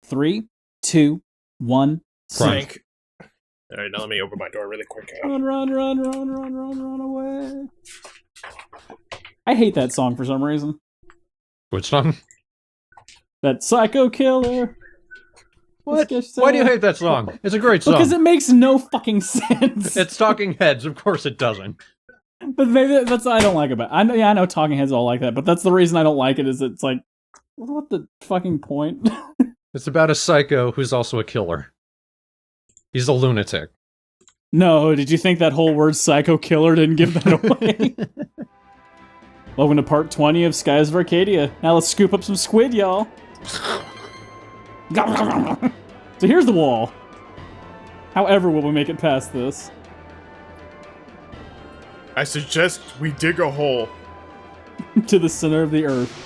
3, 2, 1. Frank. All right, now let me open my door really quick. Run away. I hate that song for some reason. Which song? That Psycho Killer. What? Why do you hate that song? It's a great song. Because it makes no fucking sense. It's Talking Heads. Of course it doesn't. But maybe that's what I don't like about it. I know Talking Heads all like that, but that's the reason I don't like it, is it's like, what the fucking point? It's about a psycho who's also a killer. He's a lunatic. No, did you think that whole word Psycho Killer didn't give that away? Welcome to part 20 of Skies of Arcadia. Now let's scoop up some squid, y'all. So here's the wall. However will we make it past this? I suggest we dig a hole. To the center of the earth.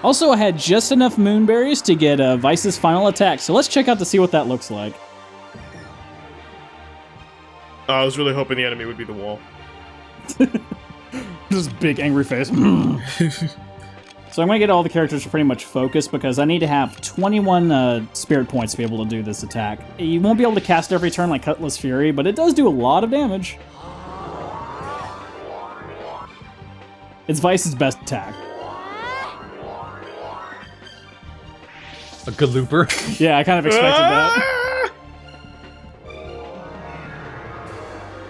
Also, I had just enough moonberries to get Vice's final attack, so let's check out to see what that looks like. I was really hoping the enemy would be the wall. This big angry face. So I'm going to get all the characters to pretty much focus, because I need to have 21 spirit points to be able to do this attack. You won't be able to cast every turn like Cutlass Fury, but it does do a lot of damage. It's Vice's best attack. A galooper? Yeah, I kind of expected that.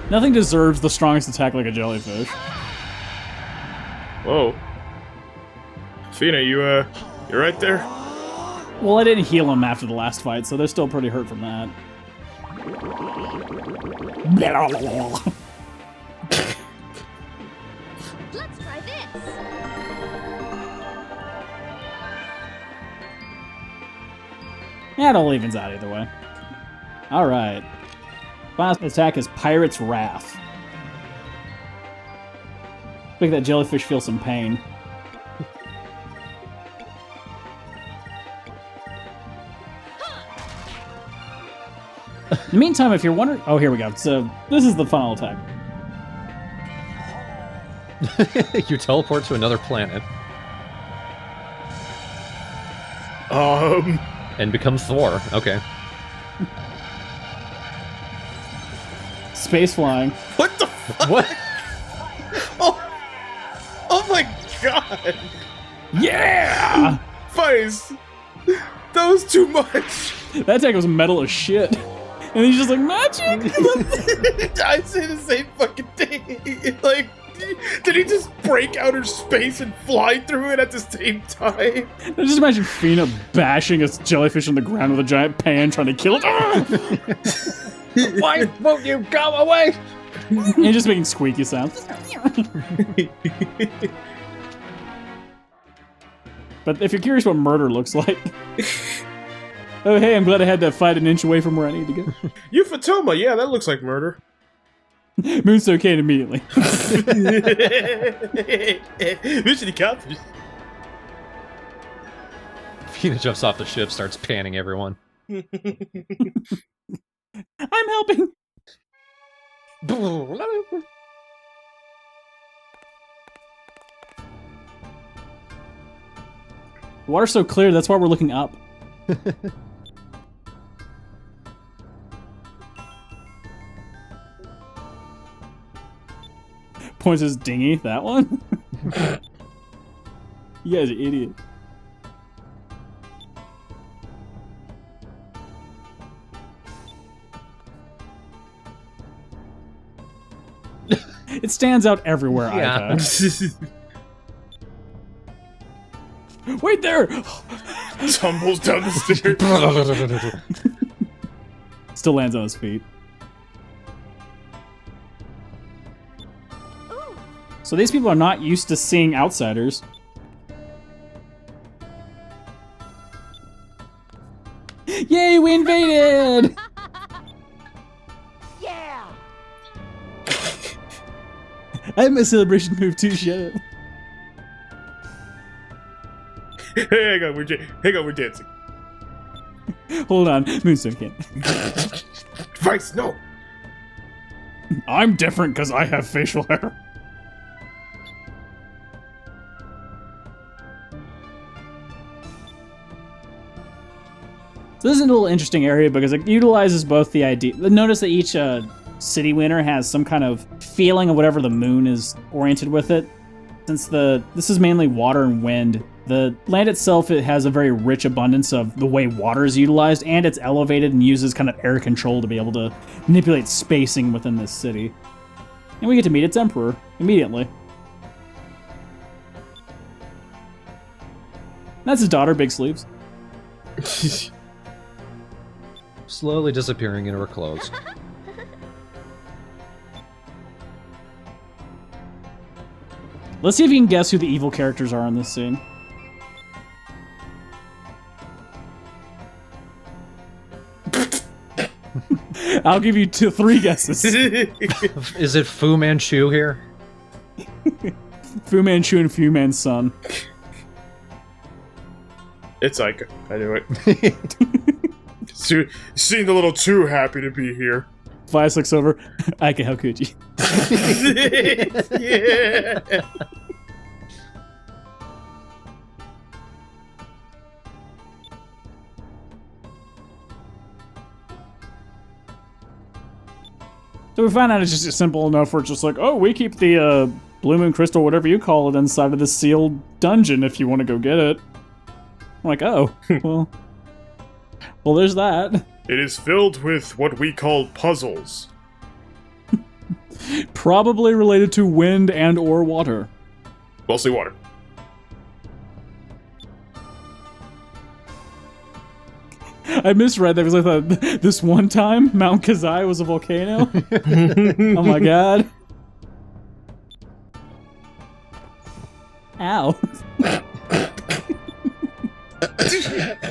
Nothing deserves the strongest attack like a jellyfish. Whoa. Fina, you're right there? Well, I didn't heal him after the last fight, so they're still pretty hurt from that. Let's try this. Yeah, it all evens out either way. Alright. Final attack is Pirate's Wrath. Make that jellyfish feel some pain. In the meantime, if you're wondering... Oh, here we go. So, this is the final attack. You teleport to another planet. And become Thor. Okay. Space flying. What the fuck? What? Oh my god! Yeah! Vice! That was too much! That attack was metal as shit. And he's just like, magic! I say the same fucking thing. Like, did he just break outer space and fly through it at the same time? I just imagine Fina bashing a jellyfish on the ground with a giant pan trying to kill it. Why won't you go away? And just making squeaky sounds. But if you're curious what murder looks like... Oh, hey, I'm glad I had to fight an inch away from where I need to go. Euphotoma, yeah, that looks like murder. Moonstone Kane immediately. Mission accomplished. Fina jumps off the ship, starts panning everyone. I'm helping. The water's so clear, that's why we're looking up. Points his dinghy, that one? You guys are idiots. It stands out everywhere, Yeah. Wait there! Tumbles down the stairs. Still lands on his feet. So these people are not used to seeing outsiders. Yay, we invaded! Yeah. I have my celebration move too, shut up. Hang on, we're dancing. Hold on, Moonstone can't. Vice, no! I'm different because I have facial hair. So this is a little interesting area because it utilizes both the idea. Notice that each city winner has some kind of feeling of whatever the moon is oriented with it. Since this is mainly water and wind, the land itself, it has a very rich abundance of the way water is utilized, and it's elevated and uses kind of air control to be able to manipulate spacing within this city. And we get to meet its emperor immediately. That's his daughter, Big Sleeves. Slowly disappearing into her clothes. Let's see if you can guess who the evil characters are in this scene. I'll give you 3 guesses. Is it Fu Manchu here? Fu Manchu and Fu Man's son. It's Ica. I knew it. Seemed a little too happy to be here. 5 6 over. Ika, how could you? Yeah. So we find out it's just simple enough where it's just like, oh, we keep the Blue Moon Crystal, whatever you call it, inside of this sealed dungeon if you want to go get it. I'm like, oh, well, there's that. It is filled with what we call puzzles. Probably related to wind and or water. Mostly water. I misread that because I thought this one time Mount Kazai was a volcano. Oh my god. Ow.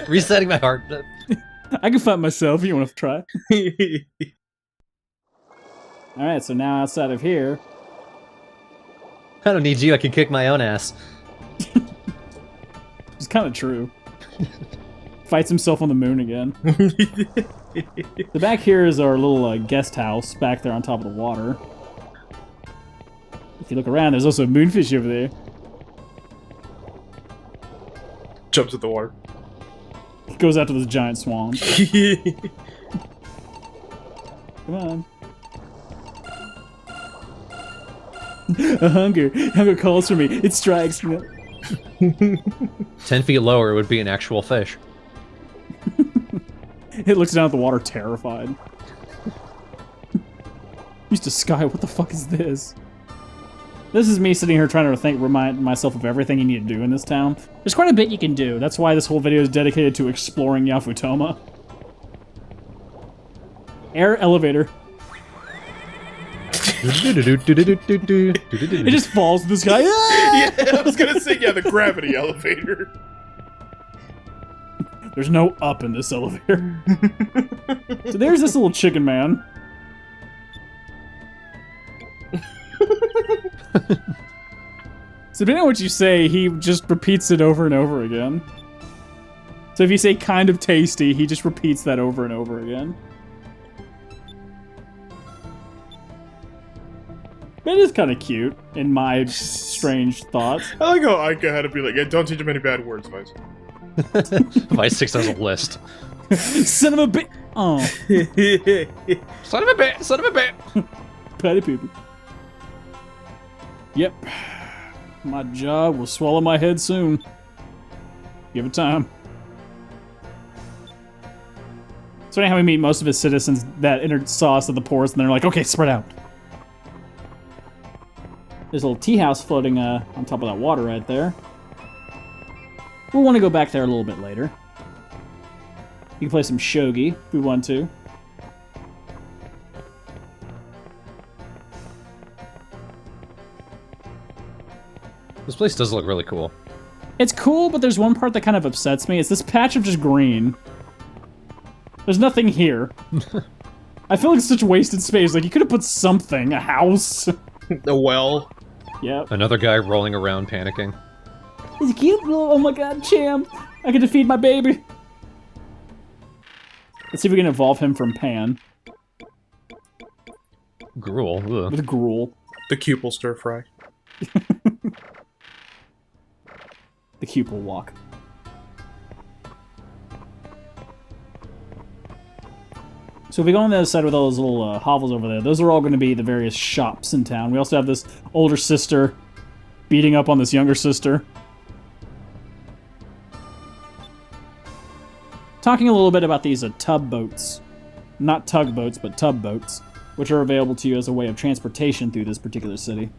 Resetting my heart. I can fight myself if you want to try. Alright, so now outside of here. I don't need you, I can kick my own ass. It's kind of true. Fights himself on the moon again. The back here is our little guest house back there on top of the water. If you look around, there's also a moonfish over there. Jumps at the water. It goes out to this giant swan. Come on. Hunger calls for me. It strikes me. 10 feet lower would be an actual fish. It looks down at the water terrified. Used to Sky, what the fuck is this? This is me sitting here trying to remind myself of everything you need to do in this town. There's quite a bit you can do. That's why this whole video is dedicated to exploring Yafutoma. Air elevator. It just falls to the sky. Yeah, I was gonna say, yeah, the gravity elevator. There's no up in this elevator. So there's this little chicken man. So depending on what you say, he just repeats it over and over again. So if you say kind of tasty, he just repeats that over and over again. It is kind of cute, in my strange thoughts. I like how Ica had to be like, yeah, don't teach him any bad words, Vice. Vice 6 has a list. Son of a bitch! Oh. Son of a bitch! Son of a bitch! Patty poopy. Yep. My job will swallow my head soon. Give it time. So anyhow, we meet most of his citizens that saw us at the ports, and they're like, okay, spread out. There's a little tea house floating on top of that water right there. We'll want to go back there a little bit later. You can play some shogi if we want to. This place does look really cool. It's cool, but there's one part that kind of upsets me. It's this patch of just green. There's nothing here. I feel like it's such wasted space. Like, you could have put something. A house. A well. Yep. Another guy rolling around panicking. It's cute. Oh my god, champ. I get to feed my baby. Let's see if we can evolve him from Pan. Gruel. Ugh. With gruel. The cupel stir fry. The cupel walk. So if we go on the other side with all those little hovels over there, those are all going to be the various shops in town. We also have this older sister beating up on this younger sister. Talking a little bit about these tub boats. Not tugboats, but tub boats, which are available to you as a way of transportation through this particular city.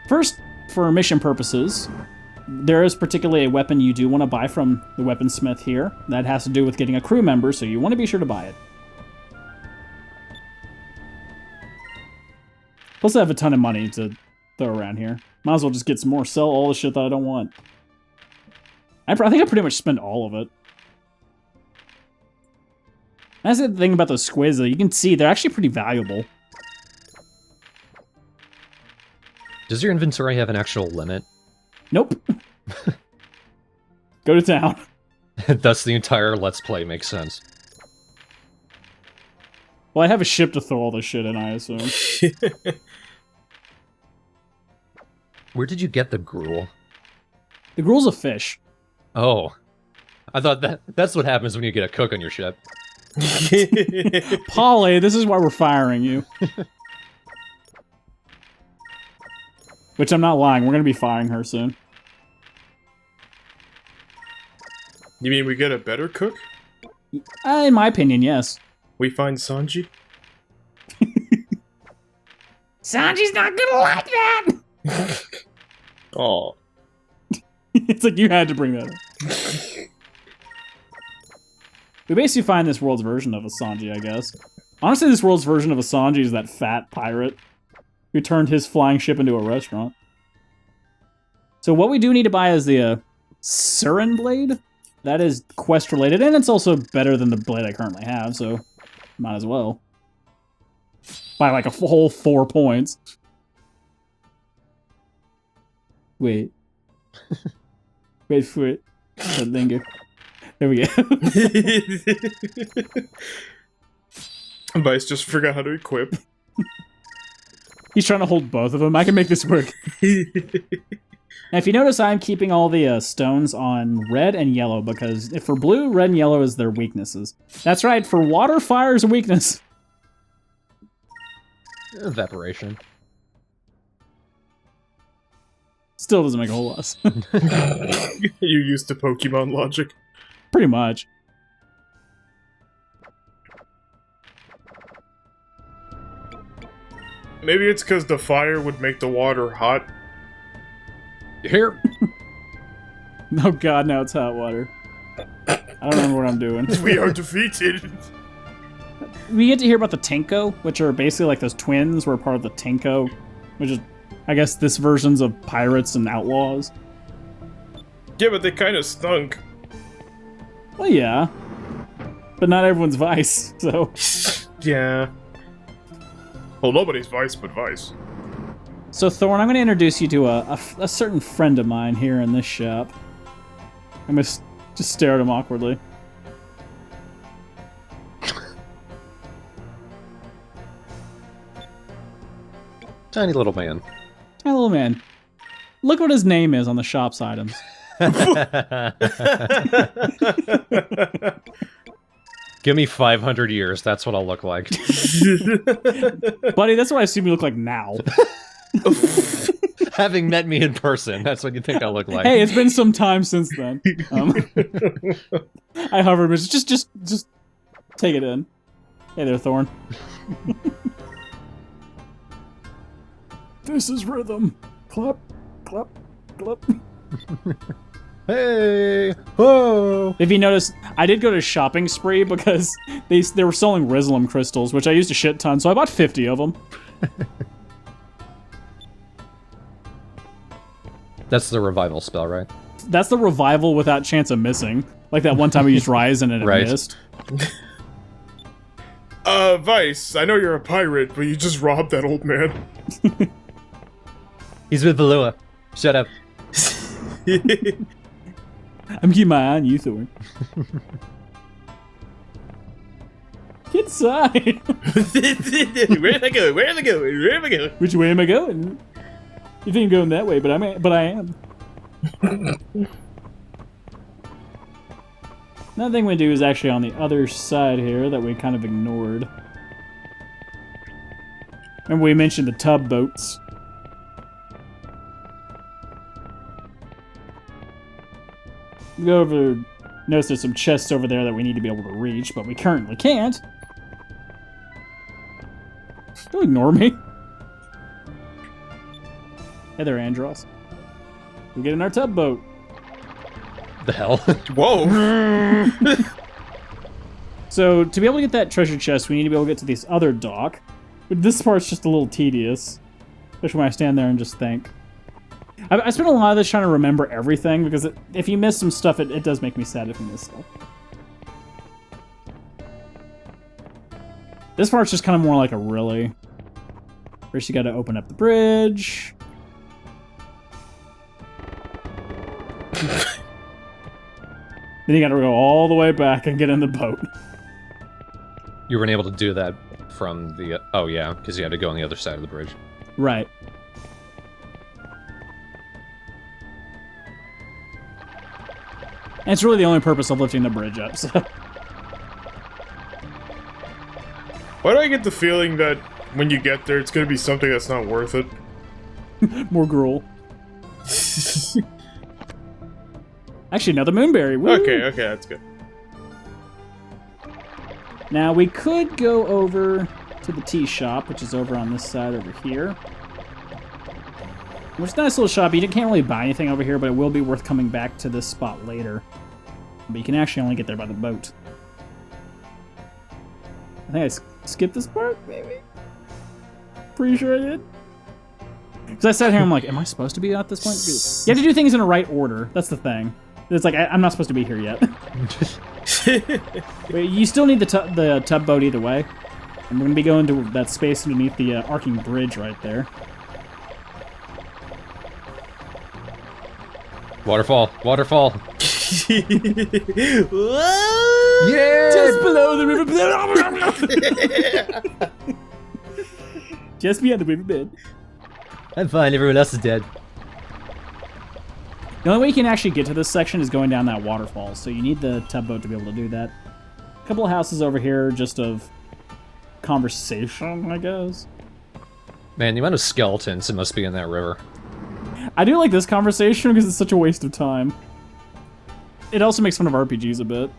First, for mission purposes, there is particularly a weapon you do want to buy from the weaponsmith here. That has to do with getting a crew member, so you want to be sure to buy it. Plus I have a ton of money to throw around here. Might as well just get some more, sell all the shit that I don't want. I think I pretty much spent all of it. That's the thing about those squids, though. You can see they're actually pretty valuable. Does your inventory have an actual limit? Nope. Go to town. Thus the entire Let's Play makes sense. Well, I have a ship to throw all this shit in, I assume. Where did you get the gruel? The gruel's a fish. Oh. I thought that's what happens when you get a cook on your ship. Polly, this is why we're firing you. Which I'm not lying, we're gonna be firing her soon. You mean we get a better cook? In my opinion, yes. We find Sanji? Sanji's not gonna like that! Oh. It's like you had to bring that up. We basically find this world's version of a Sanji, I guess. Honestly, this world's version of a Sanji is that fat pirate who turned his flying ship into a restaurant. So what we do need to buy is the Surin blade. That is quest related, and it's also better than the blade I currently have, so might as well. By like a whole 4 points. Wait. Wait for it to linger. There we go. Vice just forgot how to equip. He's trying to hold both of them. I can make this work. Now, if you notice, I'm keeping all the stones on red and yellow, because if for blue, red and yellow is their weaknesses. That's right, for water, fire is a weakness. Evaporation. Still doesn't make a whole lot of sense. You're used to Pokemon logic. Pretty much. Maybe it's because the fire would make the water hot. Here. Oh god, now it's hot water. I don't remember what I'm doing. We are defeated. We get to hear about the Tenko, which are basically like those twins. We're part of the Tenko, which is, I guess, this versions of pirates and outlaws. Yeah, but they kind of stunk. Well, yeah. But not everyone's Vice, so... Yeah. Well, nobody's Vice but Vice. So, Thorn, I'm going to introduce you to a certain friend of mine here in this shop. I'm going to just stare at him awkwardly. Tiny little man. Tiny little man. Look what his name is on the shop's items. Give me 500 years, that's what I'll look like. Buddy, that's what I assume you look like now. Having met me in person, that's what you think I'll look like. Hey, it's been some time since then. I hovered, but just take it in. Hey there, Thorn. This is rhythm. Clap, clap, clap. Hey! Whoa! If you notice, I did go to shopping spree because they were selling Rizlum crystals, which I used a shit ton, so I bought 50 of them. That's the revival spell, right? That's the revival without chance of missing. Like that one time we used Rise and it Right. missed. Vice, I know you're a pirate, but you just robbed that old man. He's with Valua. Shut up. I'm keeping my eye on you, Thorn. Get inside. Where am I going? Where am I going? Where am I going? Which way am I going? You think I'm going that way, but I am. Another thing we do is actually on the other side here that we kind of ignored. Remember we mentioned the tub boats. We go over, notice there's some chests over there that we need to be able to reach, but we currently can't. Don't ignore me. Hey there, Andros. We get in our tub boat. The hell? Whoa. So, to be able to get that treasure chest, we need to be able to get to this other dock. But this part's just a little tedious. Especially when I stand there and just think. I spent a lot of this trying to remember everything, because if you miss some stuff, it does make me sad if you miss stuff. This part's just kind of more like a really. First you gotta open up the bridge. Then you gotta go all the way back and get in the boat. You weren't able to do that from the... oh, yeah, because you had to go on the other side of the bridge. Right. And it's really the only purpose of lifting the bridge up, so... Why do I get the feeling that when you get there, it's gonna be something that's not worth it? More gruel. Actually, another moonberry. Woo! Okay, that's good. Now, we could go over to the tea shop, which is over on this side over here. Which is a nice little shop. You can't really buy anything over here, but it will be worth coming back to this spot later. But you can actually only get there by the boat. I think I skipped this part, maybe? Pretty sure I did. Because I sat here and I'm like, am I supposed to be at this point? You have to do things in the right order. That's the thing. It's like, I'm not supposed to be here yet. But you still need the tub boat either way. And we're going to be going to that space underneath the arcing bridge right there. Waterfall! Waterfall! Yeah! Just below the river. Just beyond the riverbed. I'm fine, everyone else is dead. The only way you can actually get to this section is going down that waterfall, so you need the tub boat to be able to do that. A couple of houses over here just of conversation, I guess. Man, the amount of skeletons that must be in that river. I do like this conversation because it's such a waste of time. It also makes fun of RPGs a bit.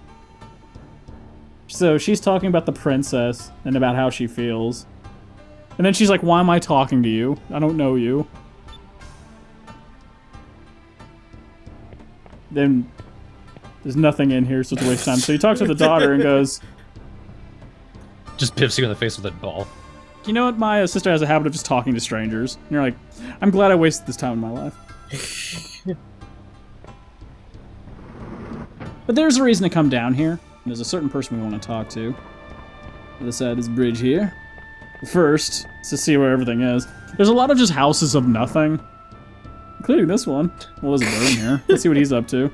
So she's talking about the princess and about how she feels. And then she's like, why am I talking to you? I don't know you. Then there's nothing in here, so it's a waste of time. So he talks to the daughter and goes, Just pips you in the face with that ball. you know what? My sister has a habit of just talking to strangers. And you're like, I'm glad I wasted this time in my life. But there's a reason to come down here. There's a certain person we want to talk to. Other side of this bridge here. First, to see where everything is. There's a lot of just houses of nothing. Including this one. Well, there's a bird in here. Let's see what he's up to.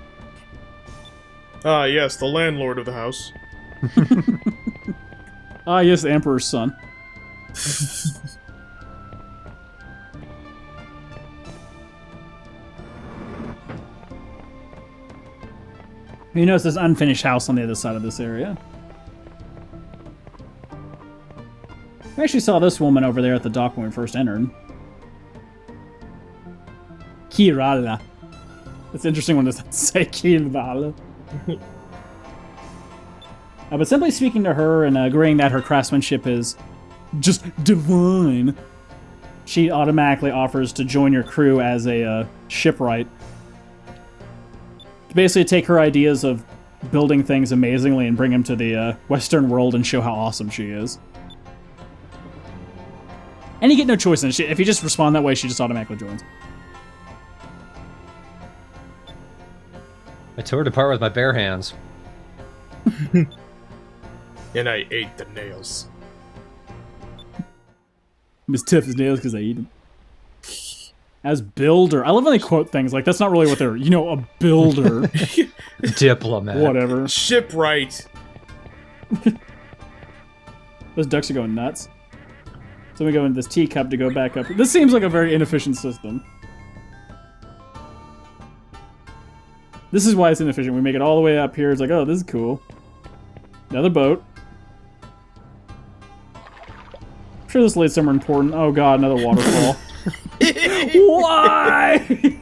Ah, yes, the landlord of the house. Ah, yes, the Emperor's son. You notice this unfinished house on the other side of this area. We actually saw this woman over there at the dock when we first entered. Kirala. It's interesting when it doesn't say Kirala. But simply speaking to her and agreeing that her craftsmanship is just divine, she automatically offers to join your crew as a shipwright. To basically take her ideas of building things amazingly and bring them to the Western world and show how awesome she is. And you get no choice in it. If you just respond that way, she just automatically joins. I tore it apart with my bare hands. And I ate the nails. I'm as tough as nails because I eat them. As builder. I love when they quote things like, that's not really what they're, a builder. Diplomat. Whatever. Shipwright. Those ducks are going nuts. So we go into this teacup to go back up. This seems like a very inefficient system. This is why it's inefficient. We make it all the way up here. It's like, oh, this is cool. Another boat. I'm sure this leads somewhere important. Oh god, another waterfall. Why?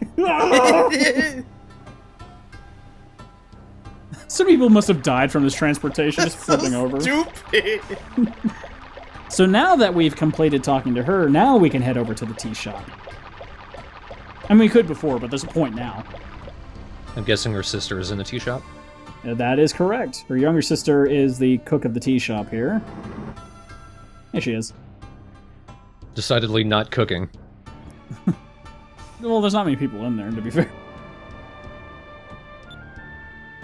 Some people must have died from this transportation, just flipping over. Stupid. So now that we've completed talking to her, now we can head over to the tea shop. I mean, we could before, but there's a point now. I'm guessing her sister is in the tea shop. That is correct. Her younger sister is the cook of the tea shop here. Here she is. Decidedly not cooking. Well, there's not many people in there, to be fair.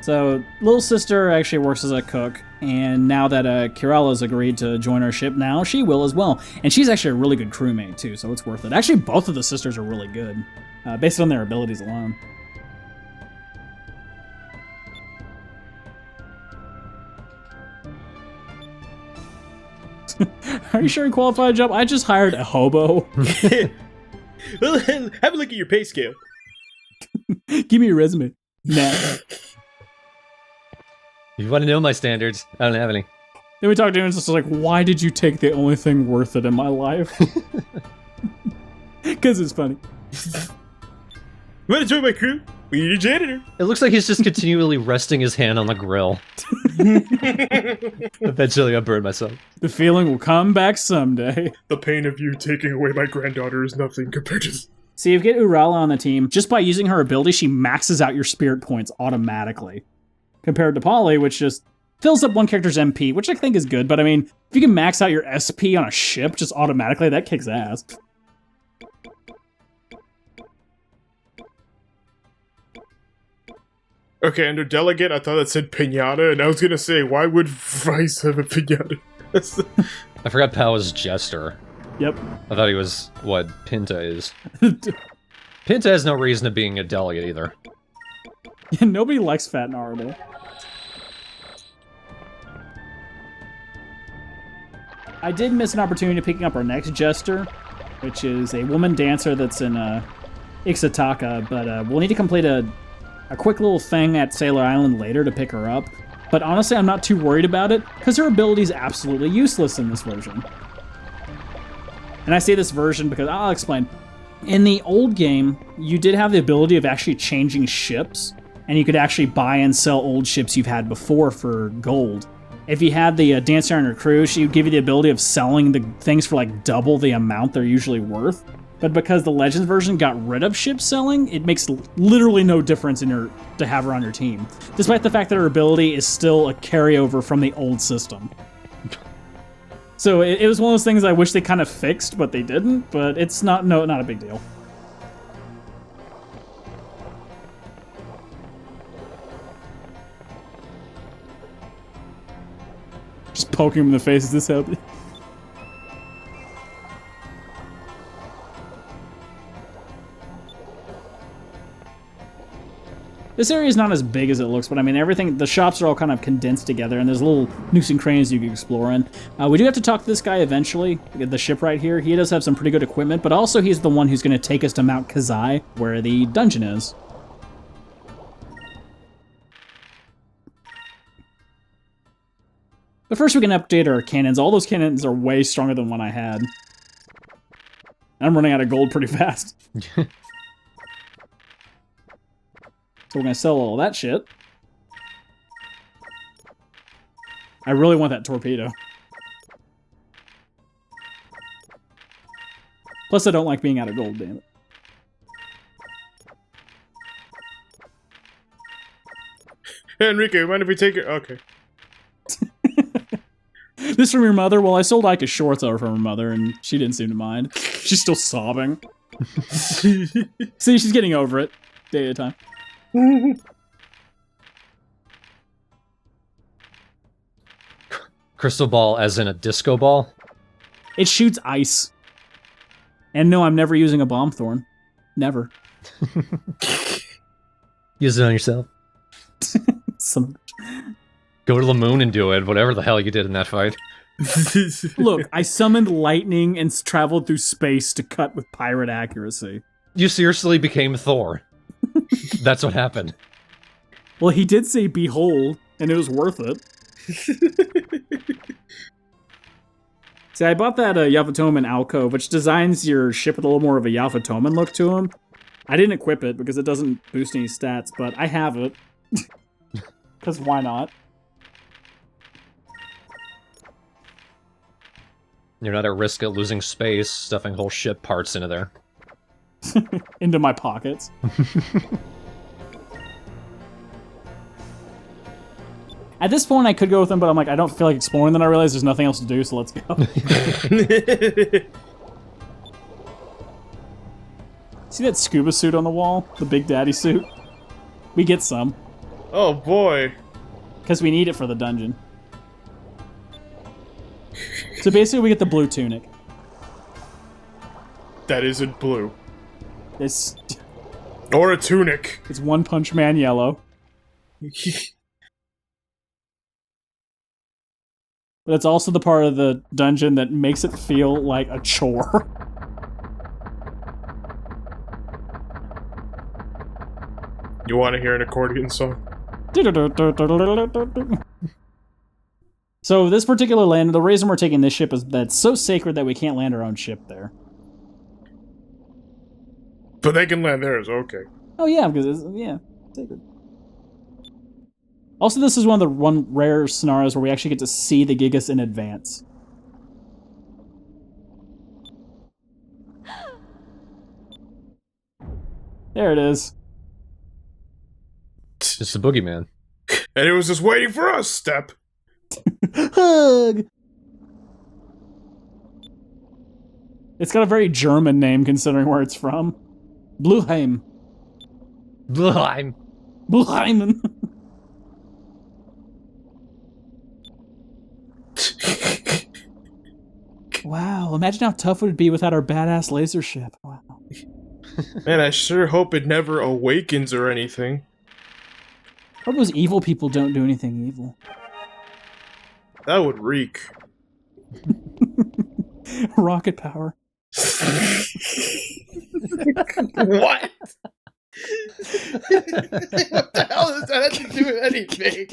So, little sister actually works as a cook, and now that Kiralla's agreed to join our ship now, she will as well. And she's actually a really good crewmate, too, so it's worth it. Actually, both of the sisters are really good, based on their abilities alone. Are you sure you qualified a job? I just hired a hobo. Well, have a look at your pay scale. Give me your resume. Nah. You want to know my standards? I don't have any. Then we talked to him and it's just like, why did you take the only thing worth it in my life? Because it's funny. You want to join my crew? We need a janitor. It looks like he's just continually resting his hand on the grill. Eventually, I burn myself. The feeling will come back someday. The pain of you taking away my granddaughter is nothing compared to this. See, if you get Urala on the team, just by using her ability, she maxes out your spirit points automatically. Compared to Polly, which just fills up one character's MP, which I think is good, but I mean, if you can max out your SP on a ship just automatically, that kicks ass. Okay, under delegate, I thought it said pinata, and I was gonna say, why would Vice have a pinata? I forgot Pal was Jester. Yep. I thought he was what Pinta is. Pinta has no reason to being a delegate either. Yeah, nobody likes Fat Naruto. I did miss an opportunity picking up our next Jester, which is a woman dancer that's in Ixataka, but we'll need to complete a quick little thing at Sailor Island later to pick her up. But honestly, I'm not too worried about it, because her ability is absolutely useless in this version. And I say this version because I'll explain. In the old game, you did have the ability of actually changing ships, and you could actually buy and sell old ships you've had before for gold. If you had the dancer on your crew, she would give you the ability of selling the things for like double the amount they're usually worth. But because the Legends version got rid of ship selling, it makes literally no difference to have her on your team, despite the fact that her ability is still a carryover from the old system. So it was one of those things I wish they kind of fixed, but they didn't. But it's not a big deal. Just poking him in the face. Is this help? This area is not as big as it looks, but I mean, the shops are all kind of condensed together, and there's little nooks and crannies you can explore in. We do have to talk to this guy eventually, the ship right here. He does have some pretty good equipment, but also he's the one who's going to take us to Mount Kazai, where the dungeon is. But first we can update our cannons. All those cannons are way stronger than one I had. I'm running out of gold pretty fast. So we're going to sell all that shit. I really want that torpedo. Plus I don't like being out of gold, damn it. Hey, Enrique, mind if we take it? Okay. This from your mother? Well, I sold Ike a shorts over from her mother, and she didn't seem to mind. She's still sobbing. See, she's getting over it. Day at a time. Crystal ball as in a disco ball? It shoots ice. And no, I'm never using a bomb thorn. Never. Use it on yourself. Go to the moon and do it, whatever the hell you did in that fight. Look, I summoned lightning and traveled through space to cut with pirate accuracy. You seriously became Thor. That's what happened. Well, he did say behold, and it was worth it. See, I bought that Yavatoman Alcove, which designs your ship with a little more of a Yavatoman look to him. I didn't equip it because it doesn't boost any stats, but I have it. Because why not? You're not at risk of losing space, stuffing whole ship parts into there. Into my pockets. At this point, I could go with him, but I'm like, I don't feel like exploring. Then I realize there's nothing else to do, so let's go. See that scuba suit on the wall? The Big Daddy suit? We get some. Oh boy. Because we need it for the dungeon. So basically, we get the blue tunic. That isn't blue. It's Or a tunic. It's One Punch Man yellow. But it's also the part of the dungeon that makes it feel like a chore. You want to hear an accordion song? So this particular land, the reason we're taking this ship is that it's so sacred that we can't land our own ship there. But they can land theirs, okay. Oh yeah, because it's, yeah, sacred. Also, this is one of the rare scenarios where we actually get to see the Gigas in advance. There it is. It's the boogeyman. And it was just waiting for us, Step. Hug! It's got a very German name considering where it's from. Bluheim. Bluheim. Bluheimen. Wow, imagine how tough it would be without our badass laser ship. Wow. Man, I sure hope it never awakens or anything. Hope those evil people don't do anything evil. That would reek. Rocket power. What? What the hell does that have to do with anything?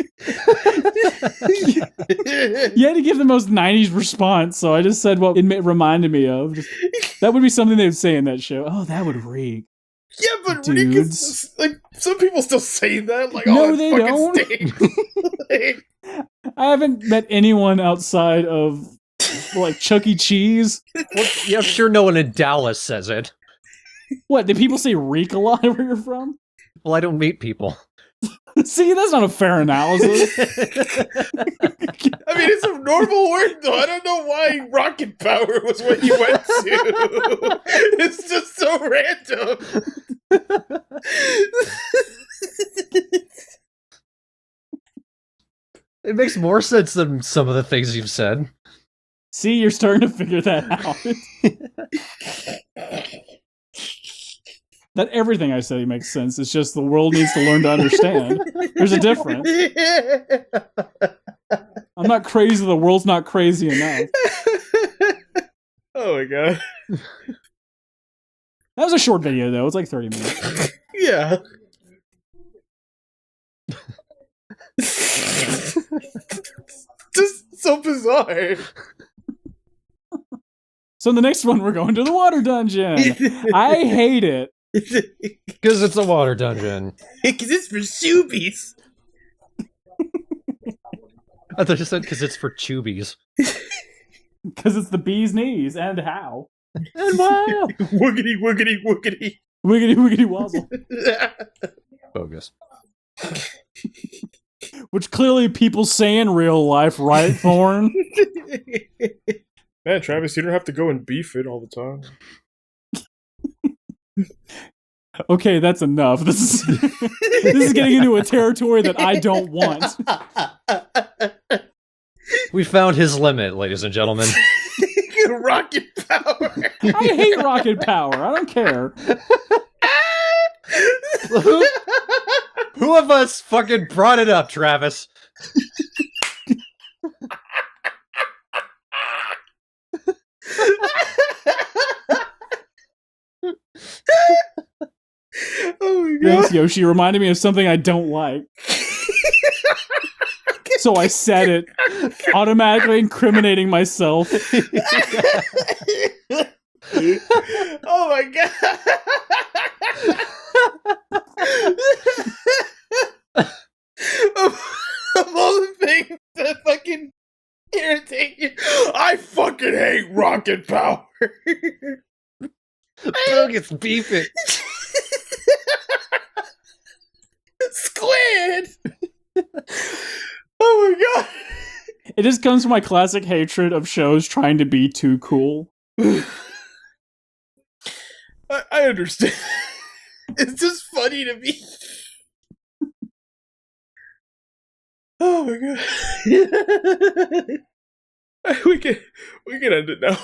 You had to give the most 90s response, so I just said what it reminded me of. That would be something they would say in that show. Oh, that would reek. Yeah, but reek is, like, some people still say that. Like, no, oh, they fucking don't. Like, I haven't met anyone outside of, like, Chuck E. Cheese. Well, yeah, I'm sure no one in Dallas says it. What, did people say reek a lot where you're from? Well, I don't meet people. See, that's not a fair analysis. I mean, it's a normal word, though. I don't know why rocket power was what you went to. It's just so random. It makes more sense than some of the things you've said. See, you're starting to figure that out. That everything I say makes sense. It's just the world needs to learn to understand. There's a difference. I'm not crazy, the world's not crazy enough. Oh my god. That was a short video, though. It's like 30 minutes. Yeah. Just so bizarre. So in the next one, we're going to the water dungeon. I hate it. Because it's a water dungeon. Because it's for shoobies. I thought you said because it's for choobies. Because it's the bee's knees. And how? And wow! Woogity, woogity, woogity. Wiggity, wiggity, wazzle. Bogus. Which clearly people say in real life, right, Thorn? Man, Travis, you don't have to go and beef it all the time. Okay, that's enough. This is getting into a territory that I don't want. We found his limit, ladies and gentlemen. Rocket power. I hate rocket power. I don't care. Who of us fucking brought it up, Travis? Oh my Yes, god. Yoshi, you reminded me of something I don't like. So I said it, automatically incriminating myself. Oh my god. Of all the things that fucking irritate you, I fucking hate rocket power. Bro gets beefing. Squid. Oh my god. It just comes from my classic hatred of shows trying to be too cool. I understand. It's just funny to me. Oh my god. we can end it now.